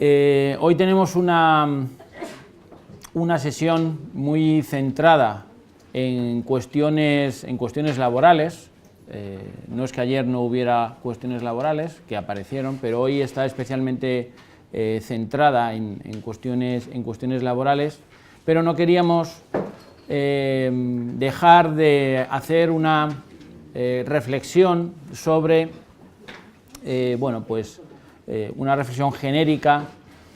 Hoy tenemos una sesión muy centrada en cuestiones laborales. No es que ayer no hubiera cuestiones laborales, que aparecieron, pero hoy está especialmente centrada en cuestiones laborales, pero no queríamos dejar de hacer una reflexión sobre, una reflexión genérica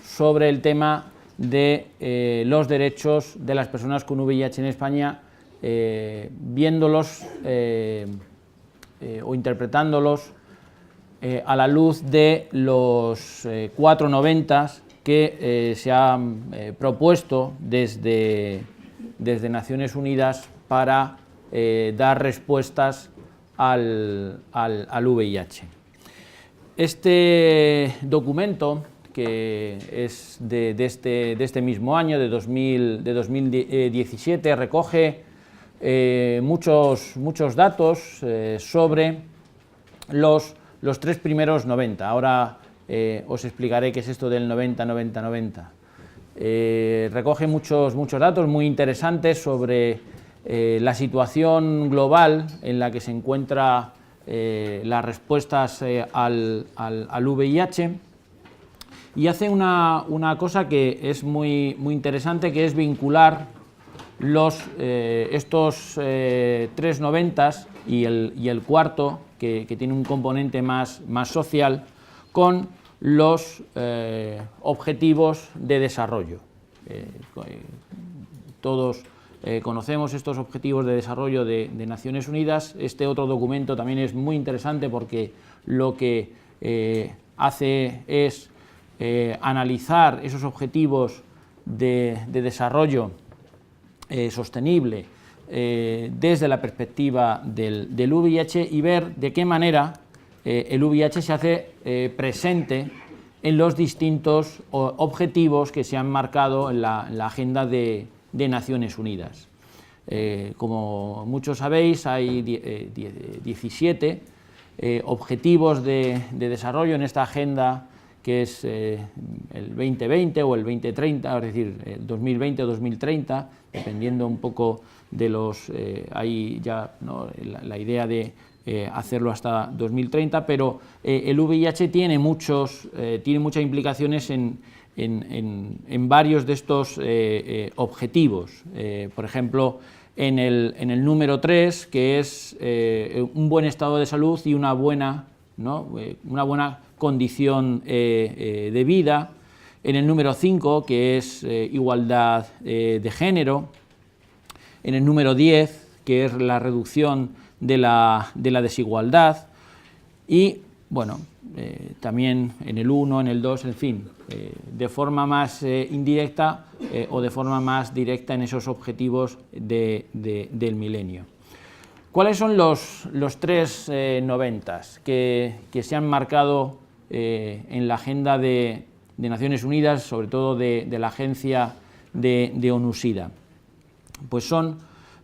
sobre el tema de los derechos de las personas con VIH en España, viéndolos o interpretándolos a la luz de los 4 noventas que se han propuesto desde Naciones Unidas para dar respuestas al VIH. Este documento, que es de este mismo año, de 2017, recoge muchos datos sobre los 3 primeros 90. Ahora os explicaré qué es esto del 90-90-90. Recoge muchos datos muy interesantes sobre la situación global en la que se encuentra las respuestas al VIH, y hace una cosa que es muy interesante, que es vincular estos 3 noventas y el cuarto, que tiene un componente más social, con los objetivos de desarrollo. Todos conocemos estos objetivos de desarrollo de Naciones Unidas. Este otro documento también es muy interesante porque lo que hace es analizar esos objetivos de desarrollo sostenible desde la perspectiva del VIH, y ver de qué manera el VIH se hace presente en los distintos objetivos que se han marcado en la agenda de Naciones Unidas. Como muchos sabéis, hay 17 objetivos de desarrollo en esta agenda, que es el 2020 o el 2030, es decir, el 2020 o 2030, dependiendo un poco de los... hay ya, ¿no?, la idea de hacerlo hasta 2030, pero el VIH tiene muchas implicaciones en varios de estos objetivos. Por ejemplo, en el número 3, que es un buen estado de salud y una buena condición de vida. En el número 5, que es igualdad de género. En el número 10, que es la reducción de la desigualdad. Y, bueno, también en el 1, en el 2, en fin, de forma más indirecta o de forma más directa en esos objetivos del milenio. ¿Cuáles son los 3 noventas que se han marcado en la agenda de Naciones Unidas, sobre todo de la agencia de ONU-SIDA? Pues son,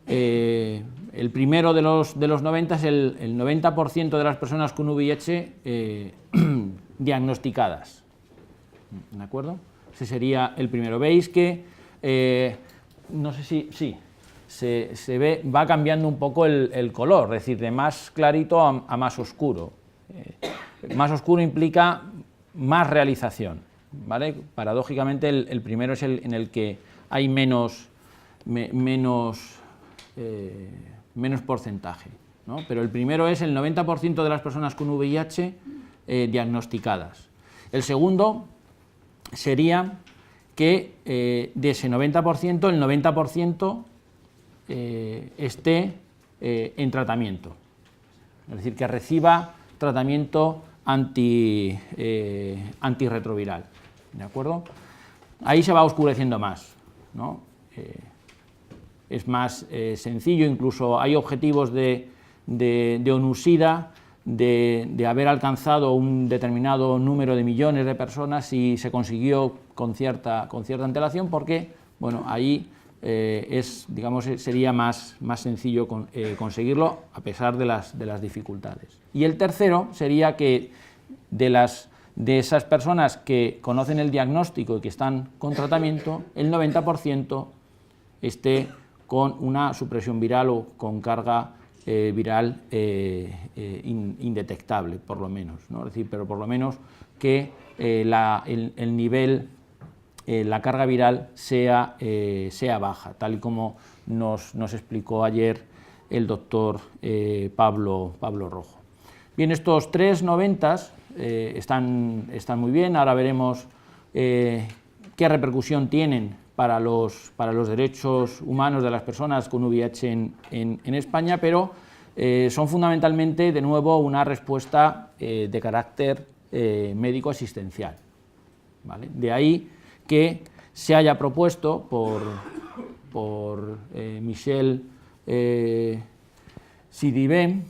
el primero de los 90 es el 90% de las personas con VIH diagnosticadas. ¿De acuerdo? Ese sería el primero. Veis que, no sé si se ve, va cambiando un poco el color, es decir, de más clarito a más oscuro. Más oscuro implica más realización, ¿vale? Paradójicamente, el primero es el en el que hay menos porcentaje, ¿no? Pero el primero es el 90% de las personas con VIH diagnosticadas. El segundo sería que de ese 90%, el 90% esté en tratamiento, es decir, que reciba tratamiento antirretroviral, ¿de acuerdo? Ahí se va oscureciendo más, ¿no? Es más sencillo, incluso hay objetivos de ONU-SIDA de haber alcanzado un determinado número de millones de personas, y se consiguió con cierta antelación, porque, bueno, ahí sería más sencillo conseguirlo, a pesar de las dificultades. Y el tercero sería que de las de esas personas que conocen el diagnóstico y que están con tratamiento, el 90% esté con una supresión viral o con carga viral indetectable, por lo menos, ¿no? Es decir, pero por lo menos que el nivel, la carga viral sea baja, tal y como nos explicó ayer el doctor Pablo Rojo. Bien, estos 3 90s están muy bien. Ahora veremos qué repercusión tienen para los derechos humanos de las personas con VIH en España, pero son fundamentalmente, de nuevo, una respuesta de carácter médico-asistencial, ¿vale? De ahí que se haya propuesto por Michel Sidibé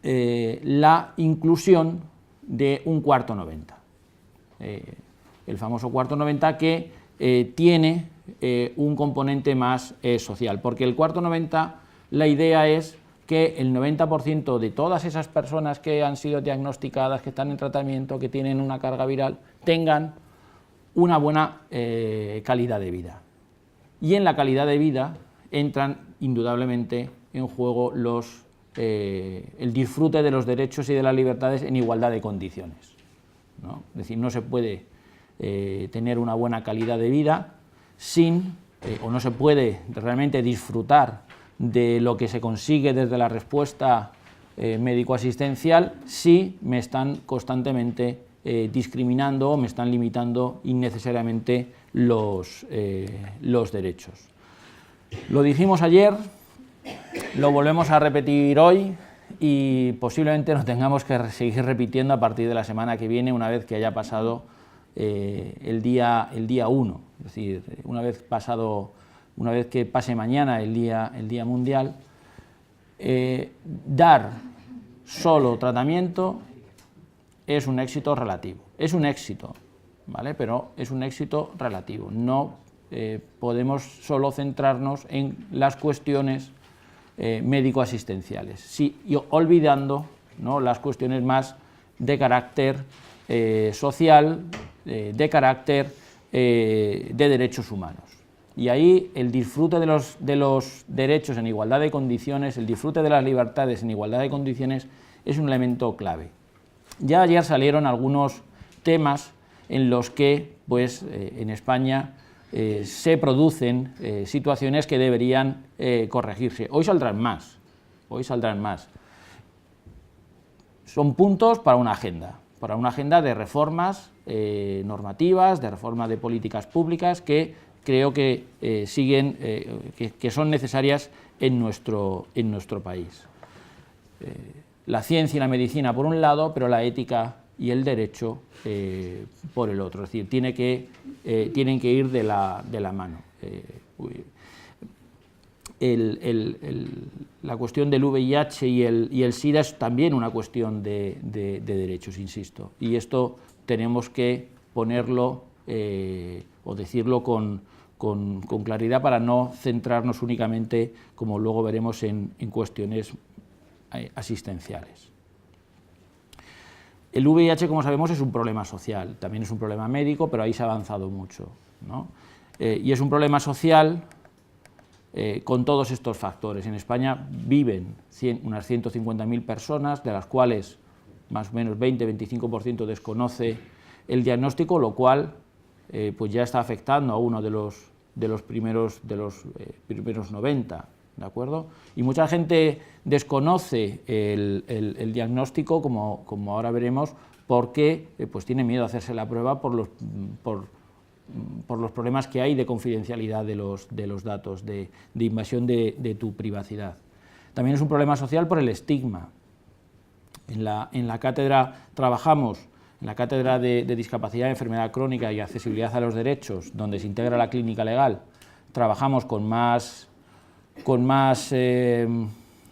la inclusión de un cuarto 90, el famoso cuarto 90 que tiene un componente más social, porque el cuarto 90, la idea es que el 90% de todas esas personas que han sido diagnosticadas, que están en tratamiento, que tienen una carga viral, tengan una buena calidad de vida. Y en la calidad de vida entran indudablemente en juego el disfrute de los derechos y de las libertades en igualdad de condiciones, ¿no? Es decir, no se puede tener una buena calidad de vida o no se puede realmente disfrutar de lo que se consigue desde la respuesta médico-asistencial si me están constantemente discriminando o me están limitando innecesariamente los derechos. Lo dijimos ayer, lo volvemos a repetir hoy y posiblemente lo tengamos que seguir repitiendo a partir de la semana que viene, una vez que haya pasado el día 1, es decir, una vez que pase mañana el día mundial, dar solo tratamiento es un éxito relativo, es un éxito, ¿vale? Pero es un éxito relativo, no podemos solo centrarnos en las cuestiones médico-asistenciales, y olvidando, ¿no?, las cuestiones más de carácter social, de carácter de derechos humanos. Y ahí el disfrute de los derechos en igualdad de condiciones, el disfrute de las libertades en igualdad de condiciones es un elemento clave. Ya ayer salieron algunos temas en los que, pues, en España se producen situaciones que deberían corregirse. Hoy saldrán más. Son puntos para una agenda de reformas normativas, de reformas de políticas públicas que creo que que son necesarias en nuestro país. La ciencia y la medicina por un lado, pero la ética y el derecho por el otro, es decir, tienen que ir de la mano. La cuestión del VIH y el SIDA es también una cuestión de derechos, insisto, y esto tenemos que ponerlo o decirlo con claridad para no centrarnos únicamente, como luego veremos, en cuestiones asistenciales. El VIH, como sabemos, es un problema social, también es un problema médico, pero ahí se ha avanzado mucho, ¿no? Y es un problema social con todos estos factores. En España viven unas 150.000 personas, de las cuales más o menos 20-25% desconoce el diagnóstico, lo cual pues ya está afectando a uno de los primeros 90, ¿de acuerdo? Y mucha gente desconoce el diagnóstico, como ahora veremos, porque pues tiene miedo a hacerse la prueba por los problemas que hay de confidencialidad de los datos, de invasión de tu privacidad. También es un problema social por el estigma. En la cátedra trabajamos, en la cátedra de discapacidad, enfermedad crónica y accesibilidad a los derechos, donde se integra la clínica legal, trabajamos con más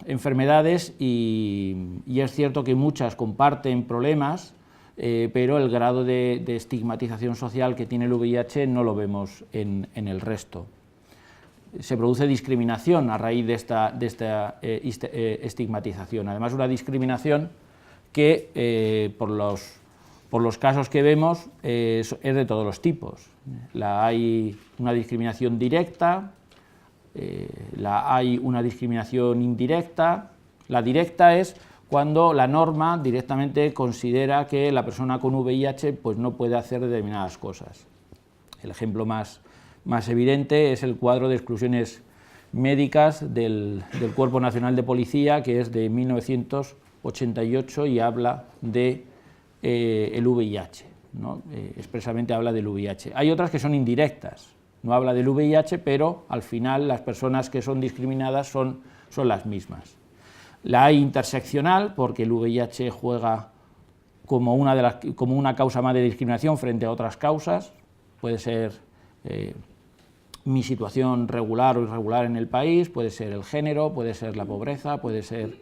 enfermedades y es cierto que muchas comparten problemas, pero el grado de estigmatización social que tiene el VIH no lo vemos en el resto. Se produce discriminación a raíz de esta estigmatización, además una discriminación que por por los casos que vemos, es de todos los tipos. Hay una discriminación directa, hay una discriminación indirecta. La directa es cuando la norma directamente considera que la persona con VIH pues, no puede hacer determinadas cosas. El ejemplo más evidente es el cuadro de exclusiones médicas del Cuerpo Nacional de Policía, que es de 1988 y habla de el VIH, ¿no? Expresamente habla del VIH. Hay otras que son indirectas, no habla del VIH, pero al final las personas que son discriminadas son las mismas. La hay interseccional, porque el VIH juega como una causa más de discriminación frente a otras causas, puede ser mi situación regular o irregular en el país, puede ser el género, puede ser la pobreza, puede ser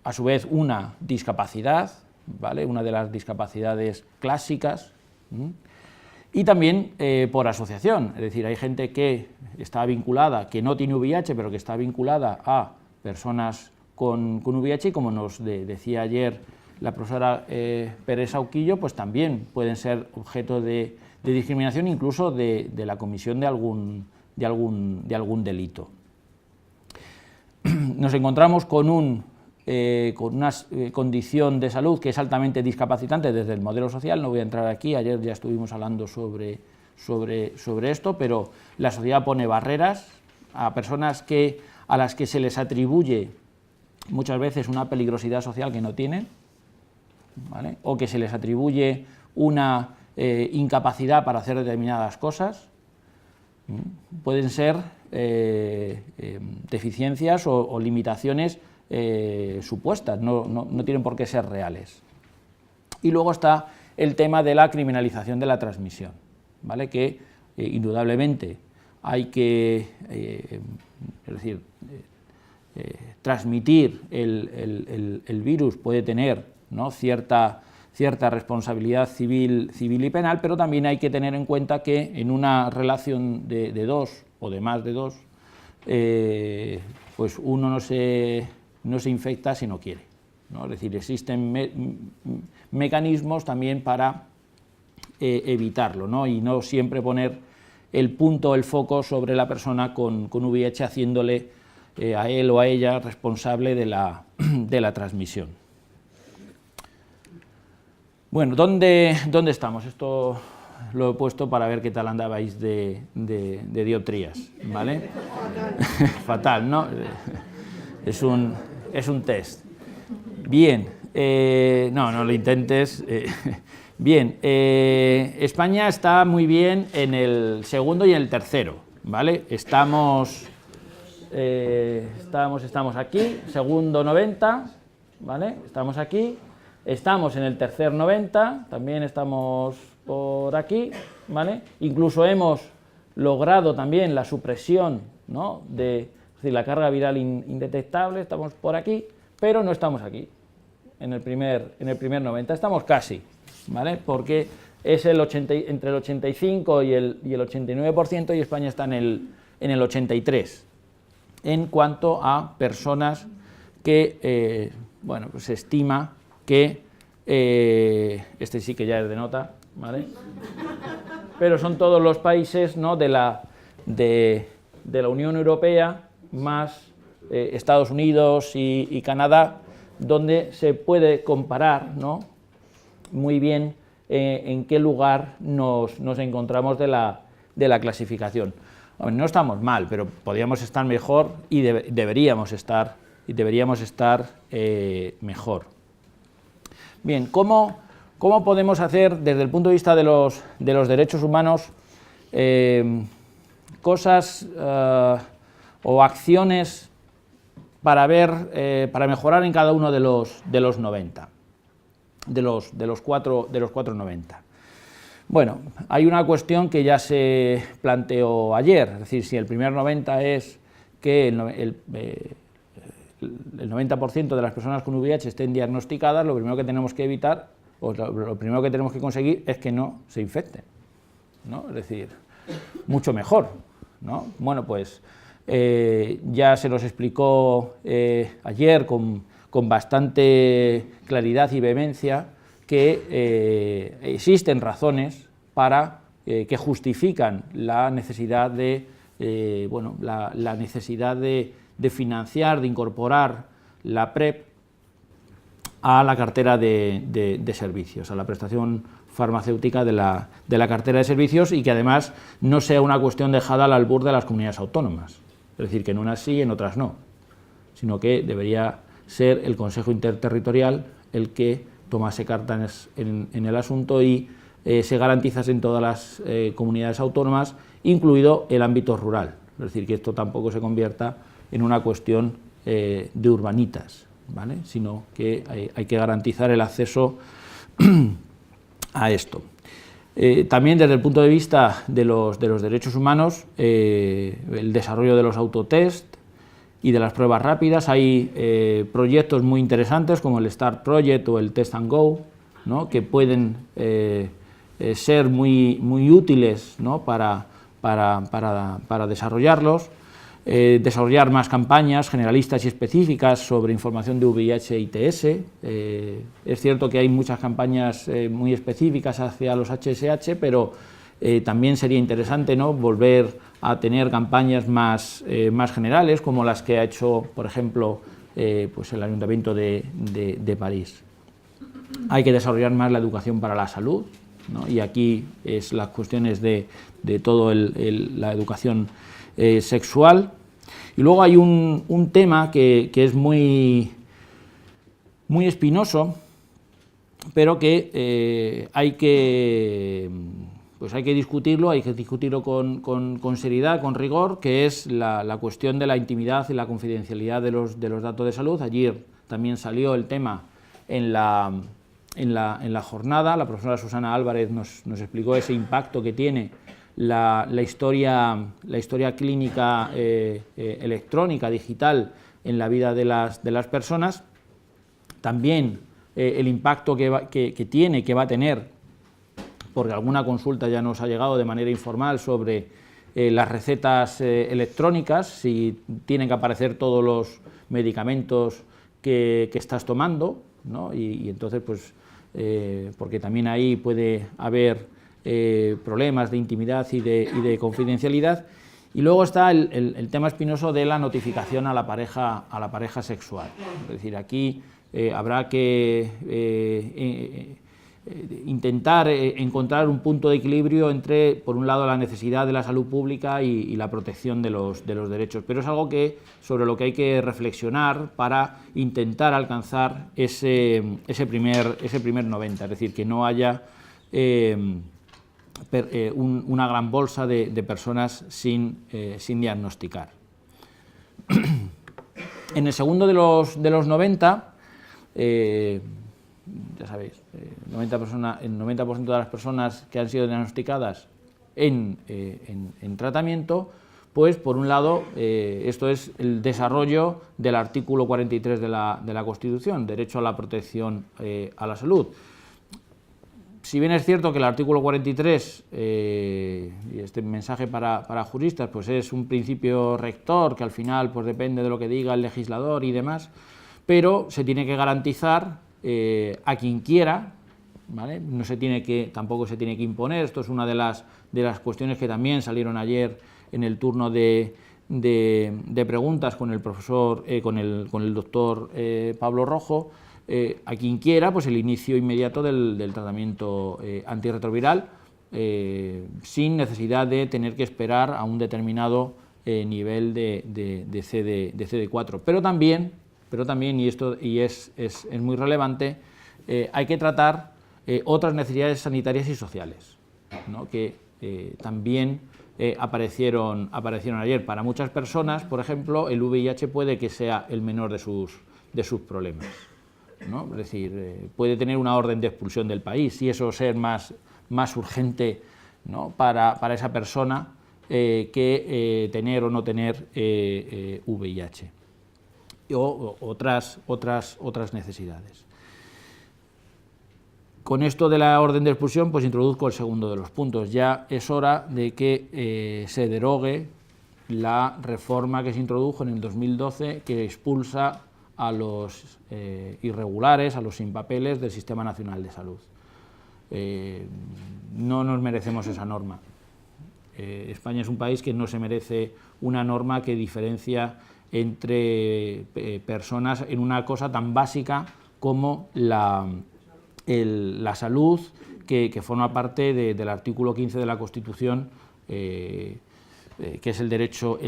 a su vez una discapacidad, ¿vale? Una de las discapacidades clásicas, y también por asociación, es decir, hay gente que está vinculada, que no tiene VIH, pero que está vinculada a personas con VIH, y como nos decía ayer la profesora Pérez Sauquillo, pues también pueden ser objeto de discriminación, incluso de la comisión de algún delito. Nos encontramos con una condición de salud que es altamente discapacitante desde el modelo social. No voy a entrar aquí, ayer ya estuvimos hablando sobre esto, pero la sociedad pone barreras a personas a las que se les atribuye muchas veces una peligrosidad social que no tienen, ¿vale? O que se les atribuye una incapacidad para hacer determinadas cosas. Pueden ser deficiencias o limitaciones supuestas, no tienen por qué ser reales. Y luego está el tema de la criminalización de la transmisión, ¿vale? Que indudablemente hay que, es decir, transmitir el virus puede tener, ¿no?, cierta responsabilidad civil y penal, pero también hay que tener en cuenta que en una relación de dos o de más de dos, pues uno no se infecta si no quiere, ¿no? Es decir, existen mecanismos también para evitarlo, ¿no? Y no siempre poner el foco sobre la persona con VIH, haciéndole a él o a ella responsable de la transmisión. Bueno, ¿dónde estamos? Esto lo he puesto para ver qué tal andabais de dioptrías, ¿vale? Fatal, ¿no? Es un test. Bien, no lo intentes. Bien, España está muy bien en el segundo y en el tercero, ¿vale? Estamos aquí, segundo 90, ¿vale? Estamos aquí. Estamos en el tercer 90, también estamos por aquí, ¿vale? Incluso hemos logrado también la supresión, ¿no?, es decir, la carga viral indetectable, estamos por aquí, pero no estamos aquí, en el primer 90, estamos casi, ¿vale? Porque es entre el 85 y el 89%, y España está en el 83%, en cuanto a personas que, bueno, pues se estima que, este sí que ya es de nota, ¿vale? Pero son todos los países, ¿no?, de la Unión Europea, más Estados Unidos y Canadá, donde se puede comparar, ¿no?, muy bien en qué lugar nos encontramos de la clasificación. No estamos mal, pero podríamos estar mejor y deberíamos estar mejor. Bien, ¿cómo podemos hacer desde el punto de vista de los derechos humanos cosas o acciones para mejorar en cada uno de los 90, de los cuatro 90? Bueno, hay una cuestión que ya se planteó ayer, es decir, si el primer 90 es que el 90% de las personas con VIH estén diagnosticadas, lo primero que tenemos que evitar, o lo primero que tenemos que conseguir es que no se infecten, ¿no? Es decir, mucho mejor, ¿no? Bueno, pues ya se nos explicó ayer con bastante claridad y vehemencia que existen razones para que justifican la necesidad de la necesidad de financiar, de incorporar la PrEP a la cartera de servicios, a la prestación farmacéutica de la cartera de servicios, y que además no sea una cuestión dejada al albur de las comunidades autónomas, es decir, que en unas sí y en otras no, sino que debería ser el Consejo Interterritorial el que tomase cartas en el asunto y se garantizase en todas las comunidades autónomas, incluido el ámbito rural, es decir, que esto tampoco se convierta en una cuestión de urbanitas, ¿vale?, sino que hay que garantizar el acceso a esto. También desde el punto de vista de los derechos humanos, el desarrollo de los autotest y de las pruebas rápidas, hay proyectos muy interesantes como el START Project o el Test and Go, ¿no?, que pueden ser muy útiles, ¿no?, para desarrollarlos, desarrollar más campañas generalistas y específicas sobre información de VIH y ITS. Es cierto que hay muchas campañas muy específicas hacia los HSH, pero también sería interesante, ¿no?, volver a tener campañas más generales, como las que ha hecho, por ejemplo, pues el Ayuntamiento de París. Hay que desarrollar más la educación para la salud, ¿no?, y aquí es las cuestiones de toda la educación sexual. Y luego hay un tema que es muy espinoso, pero que hay que discutirlo con seriedad, con rigor, que es la cuestión de la intimidad y la confidencialidad de los datos de salud. Ayer también salió el tema en la jornada. La profesora Susana Álvarez nos explicó ese impacto que tiene la historia clínica electrónica, digital, en la vida de las personas. También el impacto que va a tener, porque alguna consulta ya nos ha llegado de manera informal sobre las recetas electrónicas, si tienen que aparecer todos los medicamentos que estás tomando, ¿no?, y entonces, pues, porque también ahí puede haber problemas de intimidad y de confidencialidad. Y luego está el tema espinoso de la notificación a la pareja sexual. Es decir, aquí habrá que intentar encontrar un punto de equilibrio entre, por un lado, la necesidad de la salud pública y la protección de los derechos, pero es algo sobre lo que hay que reflexionar para intentar alcanzar ese primer 90, es decir, que no haya una gran bolsa de personas sin diagnosticar. En el segundo de los 90, ya sabéis, el 90% de las personas que han sido diagnosticadas en tratamiento, pues por un lado, esto es el desarrollo del artículo 43 de la Constitución, derecho a la protección a la salud. Si bien es cierto que el artículo 43, y este mensaje para juristas, pues es un principio rector que al final pues depende de lo que diga el legislador y demás, pero se tiene que garantizar a quien quiera, ¿vale? Tampoco se tiene que imponer. Esto es una de las cuestiones que también salieron ayer en el turno de preguntas con el profesor, con el doctor Pablo Rojo. A quien quiera, pues el inicio inmediato del tratamiento antirretroviral, sin necesidad de tener que esperar a un determinado nivel de CD4. Pero también, y es muy relevante, hay que tratar otras necesidades sanitarias y sociales, ¿no?, que también aparecieron ayer. Para muchas personas, por ejemplo, el VIH puede que sea el menor de sus problemas, ¿no? Es decir, puede tener una orden de expulsión del país y eso ser más urgente, ¿no?, para esa persona que tener o no tener VIH o otras necesidades. Con esto de la orden de expulsión, pues introduzco el segundo de los puntos. Ya es hora de que se derogue la reforma que se introdujo en el 2012, que expulsa a los irregulares, a los sin papeles del Sistema Nacional de Salud. No nos merecemos esa norma. España es un país que no se merece una norma que diferencia entre personas en una cosa tan básica como la salud, que forma parte del artículo 15 de la Constitución, que es el derecho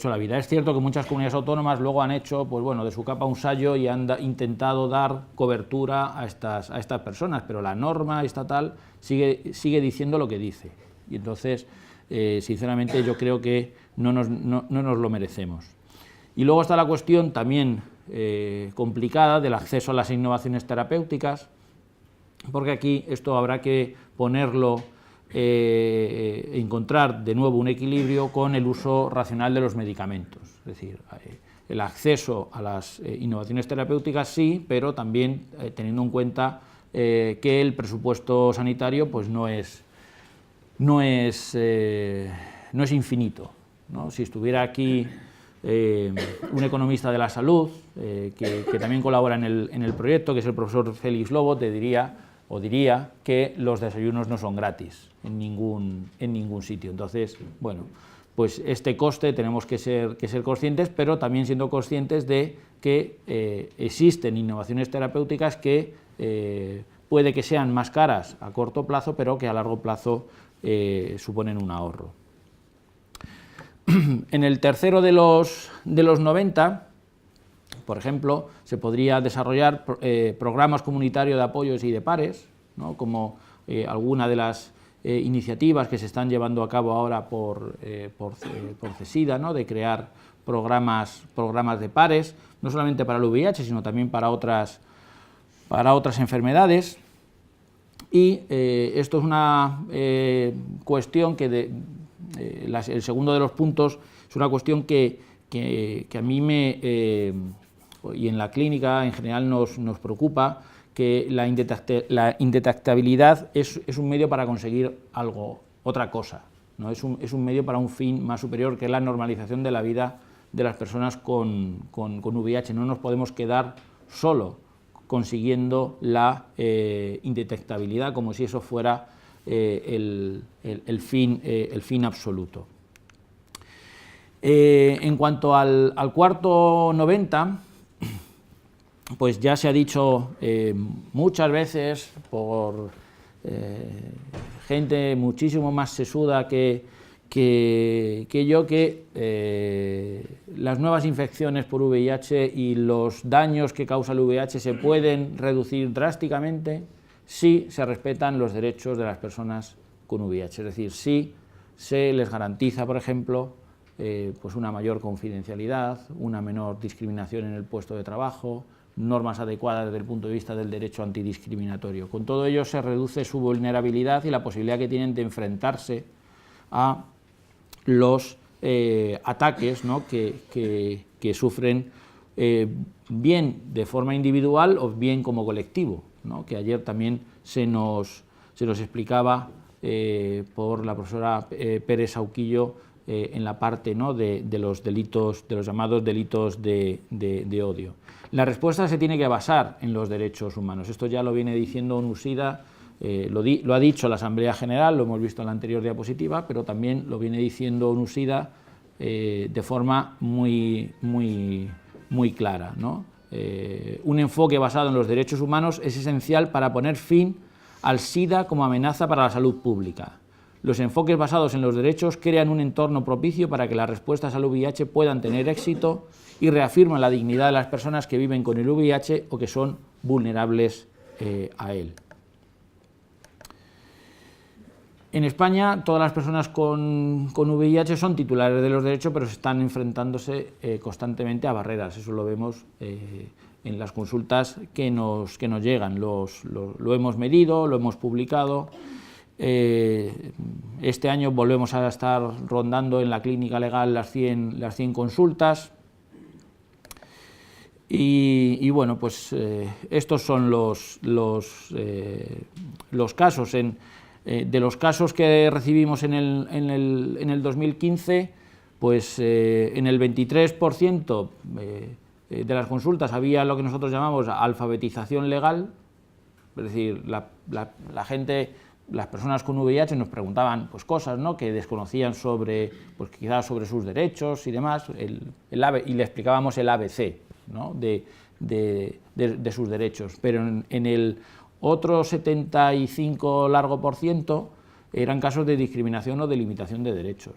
a la vida. Es cierto que muchas comunidades autónomas luego han hecho, pues bueno, de su capa un sayo y han intentado dar cobertura a estas personas, pero la norma estatal sigue diciendo lo que dice. Y entonces, sinceramente, yo creo que no nos lo merecemos. Y luego está la cuestión también complicada del acceso a las innovaciones terapéuticas, porque aquí esto habrá que ponerlo, encontrar de nuevo un equilibrio con el uso racional de los medicamentos. Es decir, el acceso a las innovaciones terapéuticas sí, pero también teniendo en cuenta que el presupuesto sanitario pues no es infinito, ¿no? Si estuviera aquí un economista de la salud que también colabora en el proyecto, que es el profesor Félix Lobo, diría que los desayunos no son gratis en ningún sitio. Entonces, bueno, pues este coste tenemos que ser conscientes, pero también siendo conscientes de que existen innovaciones terapéuticas que puede que sean más caras a corto plazo, pero que a largo plazo suponen un ahorro. En el tercero de los 90, por ejemplo, se podría desarrollar programas comunitarios de apoyos y de pares, ¿no? Como alguna de las iniciativas que se están llevando a cabo ahora por CESIDA, ¿no? De crear programas de pares, no solamente para el VIH, sino también para otras enfermedades. Y esto es una cuestión que el segundo de los puntos es una cuestión que a mí y en la clínica en general nos preocupa, que la indetectabilidad es un medio para conseguir otra cosa, ¿no? Es un medio para un fin más superior, que es la normalización de la vida de las personas con VIH. No nos podemos quedar solo consiguiendo la indetectabilidad como si eso fuera el fin absoluto. En cuanto al cuarto 90, pues ya se ha dicho muchas veces por gente muchísimo más sesuda que yo, que las nuevas infecciones por VIH y los daños que causa el VIH se pueden reducir drásticamente si se respetan los derechos de las personas con VIH, es decir, si se les garantiza, por ejemplo, pues una mayor confidencialidad, una menor discriminación en el puesto de trabajo, normas adecuadas desde el punto de vista del derecho antidiscriminatorio. Con todo ello se reduce su vulnerabilidad y la posibilidad que tienen de enfrentarse a los ataques, ¿no? que sufren bien de forma individual o bien como colectivo, ¿no? Que ayer también se nos explicaba por la profesora Pérez Sauquillo en la parte, ¿no? de los delitos, de los llamados delitos de odio. La respuesta se tiene que basar en los derechos humanos. Esto ya lo viene diciendo ONUSIDA, lo ha dicho la Asamblea General, lo hemos visto en la anterior diapositiva, pero también lo viene diciendo ONUSIDA de forma muy clara, ¿no? Un enfoque basado en los derechos humanos es esencial para poner fin al SIDA como amenaza para la salud pública. Los enfoques basados en los derechos crean un entorno propicio para que las respuestas al VIH puedan tener éxito y reafirman la dignidad de las personas que viven con el VIH o que son vulnerables a él. En España, todas las personas con VIH son titulares de los derechos, pero se están enfrentándose constantemente a barreras. Eso lo vemos en las consultas que nos llegan. Lo hemos medido, lo hemos publicado. Este año volvemos a estar rondando en la clínica legal las 100 consultas. Y bueno, pues estos son los casos. De los casos que recibimos en el 2015, pues en el 23% de las consultas había lo que nosotros llamamos alfabetización legal, es decir, la gente, las personas con VIH nos preguntaban pues, cosas, ¿no?, que desconocían sobre, pues, quizás sobre sus derechos y demás, y le explicábamos el ABC, ¿no?, de sus derechos, pero en el otro 75 largo por ciento eran casos de discriminación o de limitación de derechos.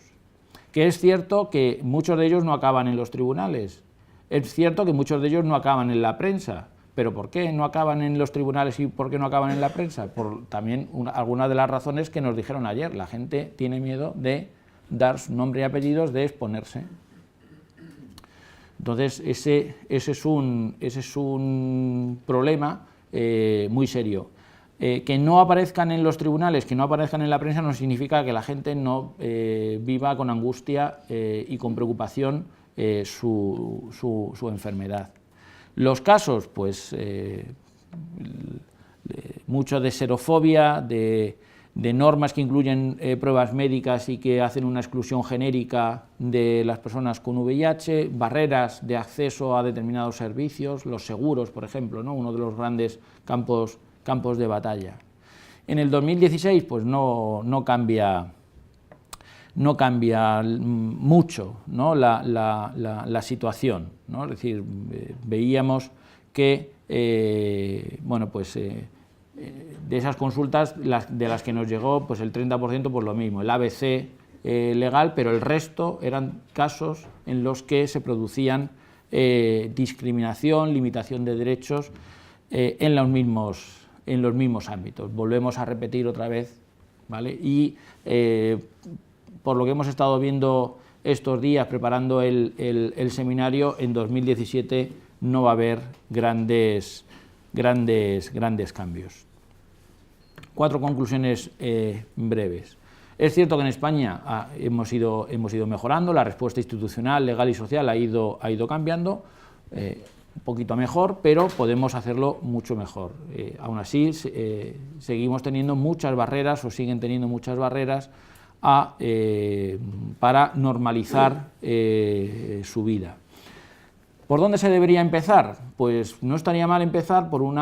Que es cierto que muchos de ellos no acaban en los tribunales, es cierto que muchos de ellos no acaban en la prensa, pero ¿por qué no acaban en los tribunales y por qué no acaban en la prensa? Por también algunas de las razones que nos dijeron ayer. La gente tiene miedo de dar su nombre y apellidos, de exponerse. Entonces, ese es un problema muy serio. Que no aparezcan en los tribunales, que no aparezcan en la prensa, no significa que la gente no viva con angustia y con preocupación su enfermedad. Los casos, pues, mucho de xerofobia, de normas que incluyen pruebas médicas y que hacen una exclusión genérica de las personas con VIH, barreras de acceso a determinados servicios, los seguros, por ejemplo, ¿no?, uno de los grandes campos de batalla. En el 2016, pues no cambia mucho, ¿no?, la situación, ¿no? Es decir, veíamos que bueno, pues, de esas consultas de las que nos llegó pues el 30% pues lo mismo, el ABC legal, pero el resto eran casos en los que se producían discriminación, limitación de derechos en los mismos ámbitos. Volvemos a repetir otra vez, ¿vale? Y por lo que hemos estado viendo estos días preparando el seminario, en 2017 no va a haber grandes cambios. 4 conclusiones breves. Es cierto que en España hemos ido mejorando, la respuesta institucional, legal y social ha ido cambiando, un poquito mejor, pero podemos hacerlo mucho mejor. Aún así, seguimos teniendo muchas barreras, o siguen teniendo muchas barreras para normalizar su vida. ¿Por dónde se debería empezar? Pues no estaría mal empezar por un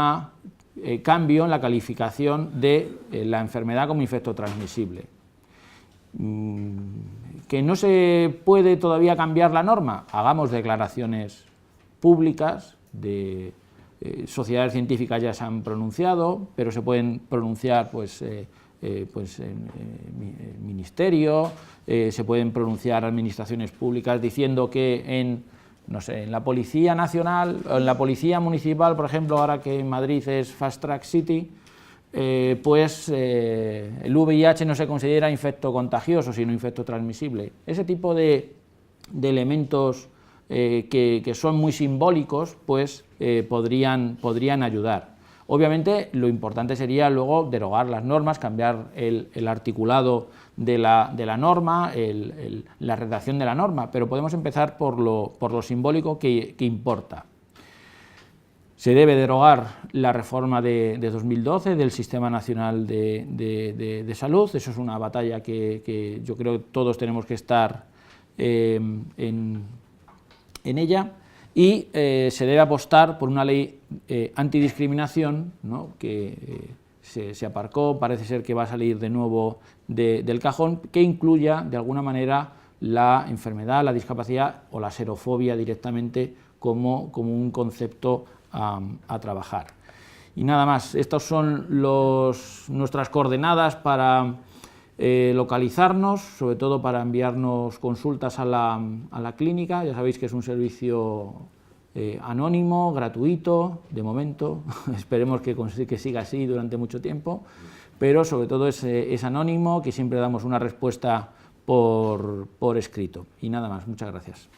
cambio en la calificación de la enfermedad como infectotransmisible. ¿Que no se puede todavía cambiar la norma? Hagamos declaraciones públicas, de sociedades científicas ya se han pronunciado, pero se pueden pronunciar pues el ministerio, se pueden pronunciar administraciones públicas diciendo que no sé, en la Policía Nacional, o en la Policía Municipal, por ejemplo, ahora que en Madrid es Fast Track City, pues el VIH no se considera infecto contagioso, sino infecto transmisible. Ese tipo de elementos que son muy simbólicos, pues podrían ayudar. Obviamente, lo importante sería luego derogar las normas, cambiar el articulado de la norma, la redacción de la norma, pero podemos empezar por lo simbólico que importa. Se debe derogar la reforma de 2012 del Sistema Nacional de Salud. Eso es una batalla que yo creo que todos tenemos que estar en ella, y se debe apostar por una ley antidiscriminación, ¿no?, que se aparcó, parece ser que va a salir de nuevo del cajón, que incluya de alguna manera la enfermedad, la discapacidad o la xerofobia directamente como un concepto a trabajar. Y nada más, estas son nuestras coordenadas para localizarnos, sobre todo para enviarnos consultas a la clínica. Ya sabéis que es un servicio anónimo, gratuito, de momento, esperemos que siga así durante mucho tiempo, pero sobre todo es anónimo, que siempre damos una respuesta por escrito. Y nada más, muchas gracias.